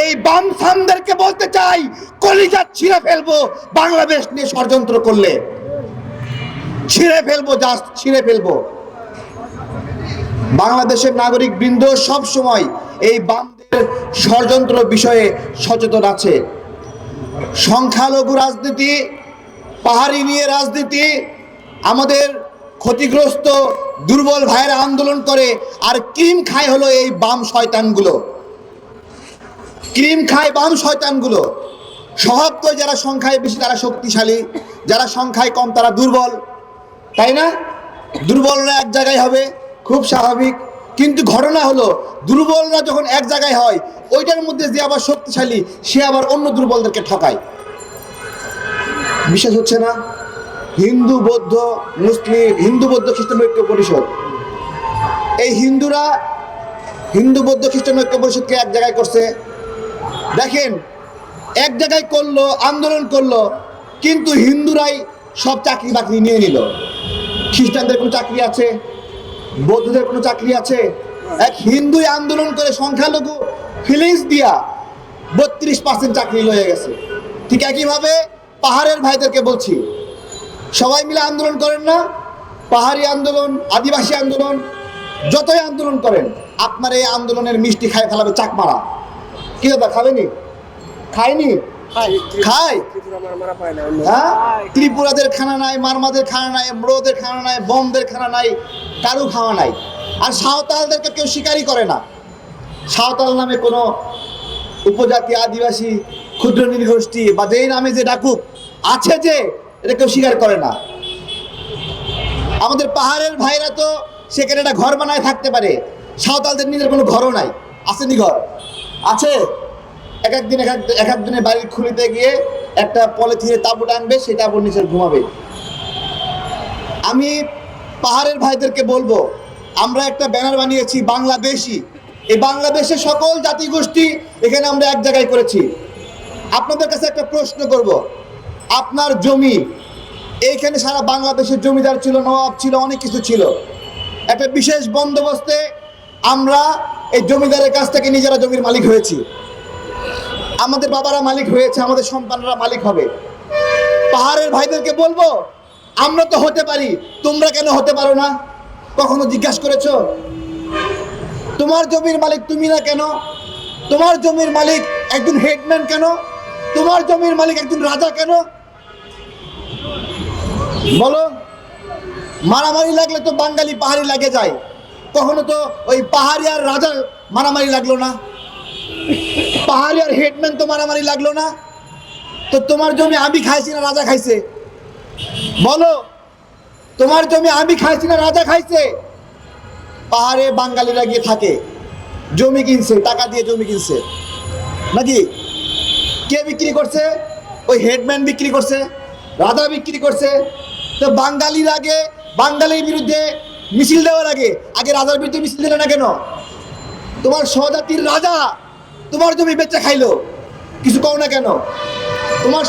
এই বামসামদেরকে বলতে চাই, কলিজা ছিঁড়ে ফেলবো বাংলাদেশ নিয়ে ষড়যন্ত্র করলে, ছিঁড়ে ফেলবো, জাস্ট ছিঁড়ে ফেলবো। বাংলাদেশের নাগরিক বৃন্দ সব সময় এই বামদের ষড়যন্ত্র বিষয়ে সচেতন আছে। সংখ্যালঘু রাজনীতি, পাহাড়ি নিয়ে রাজনীতি, আমাদের ক্ষতিগ্রস্ত দুর্বল ভাইয়েরা আন্দোলন করে, আর ক্রিম খায় হলো এই বাম শয়তানগুলো, ক্রিম খায় বাম শয়তানগুলো। স্বভাব তো যারা সংখ্যায় বেশি তারা শক্তিশালী, যারা সংখ্যায় কম তারা দুর্বল, তাই না? দুর্বলরা এক জায়গায় হবে, খুব স্বাভাবিক। কিন্তু ঘটনা হলো দুর্বলরা যখন এক জায়গায় হয়, ওইটার মধ্যে যে আবার শক্তিশালী সে আবার অন্য দুর্বলদেরকে ঠকায়। বিশ্বাস হচ্ছে না? হিন্দু বৌদ্ধ মুসলিম, হিন্দু বৌদ্ধ খ্রিস্টান ঐক্য পরিষদ, এই হিন্দুরা হিন্দু বৌদ্ধ খ্রিস্টান ঐক্য পরিষদকে এক জায়গায় করছে। দেখেন, এক জায়গায় করলো, আন্দোলন করলো, কিন্তু হিন্দুরাই সব চাকরি বাকরি নিয়ে নিল। খ্রিস্টানদের কোনো চাকরি আছে? বৌদ্ধদের কোনো চাকরি আছে? এক হিন্দুই আন্দোলন করে সংখ্যালঘু ফিলিংস দিয়া 32% চাকরি লয়ে গেছে। ঠিক একইভাবে পাহাড়ের ভাইদেরকে বলছি, সবাই মিলে আন্দোলন করেন না? পাহাড়ি আন্দোলন, আদিবাসী আন্দোলন, যতই আন্দোলন করেন, আপনার এই আন্দোলনের মিষ্টি খায় ফেলাবে চাকমারা। কি দাদা, খাবেনি? খায়নি? খায়। হ্যাঁ, ত্রিপুরাদের খানা নাই, মারমাদের খানা নাই, ব্রোদের খানা নাই, বমদের খানা নাই, কারু খাওয়া নাই। আর সাঁওতালদেরকে কেউ স্বীকারই করে না। সাঁওতাল নামে কোনো উপজাতি, আদিবাসী, ক্ষুদ্র নৃগোষ্ঠী বা যেই নামে যে ডাকুক আছে, যে এটা কেউ স্বীকার করে না। আমাদের পাহাড়ের ভাইরা তো সেখানে একটা ঘর বানায় থাকতে পারে, সাঁওতালদের নিজের কোনো ঘরও নাই। আসেনি? ঘর আছে। এক একদিনের বাড়ির খুলিতে গিয়ে একটা পলিথিনে তাঁবু টানবে, সেই তাঁবুর নিচে ঘুমাবে। আমি পাহাড়ের ভাইদেরকে বলবো, আমরা একটা ব্যানার বানিয়েছি বাংলাদেশি। এই বাংলাদেশের সকল জাতিগোষ্ঠী এখানে আমরা এক জায়গায় করেছি। আপনাদের কাছে একটা প্রশ্ন করব, আপনার জমি এইখানে সারা বাংলাদেশের জমিদার ছিল, নবাব ছিল, অনেক কিছু ছিল। একটা বিশেষ বন্দোবস্তে আমরা এই জমিদারের কাছ থেকে নিজেরা জমির মালিক হয়েছি। আমাদের বাবারা মালিক হয়েছে, আমাদের সন্তানরা মালিক হবে। পাহাড়ের ভাইদেরকে বলবো, আমরা তো হতে পারি, তোমরা কেন হতে পারো না? কখনো জিজ্ঞাসা করেছো? তোমার জমির মালিক তুমি না কেন? তোমার জমির মালিক একজন হেডম্যান কেন? তোমার জমির মালিক একজন রাজা কেন? বলো। মারামারি লাগলে তো বাঙালি পাহাড়ি লাগে যায়, কখনো তো ওই পাহাড়ি আর রাজা মারামারি লাগলো না, পাহাড়ি আর হেডম্যান তো মারামারি লাগলো না। তো তোমার জমি আমি খাইছি না রাজা খাইছে? বলো, তোমার জমি আমি খাইছি না রাজা খাইছে? পাহাড়ে বাঙালিরা গিয়ে থাকে, জমি কিনছে, টাকা দিয়ে জমি কিনছে নাকি? কে বিক্রি করছে? ওই হেডম্যান বিক্রি করছে, রাজা বিক্রি করছে। তো বাঙালির আগে, বাঙালির বিরুদ্ধে মিছিল দেওয়ার আগে আগে রাজার বিরুদ্ধে মিছিল দিলে না কেন? তোমার স্বজাতির রাজা তোমার জমি বেচে খাইলো, কিছু কও না কেন? তোমার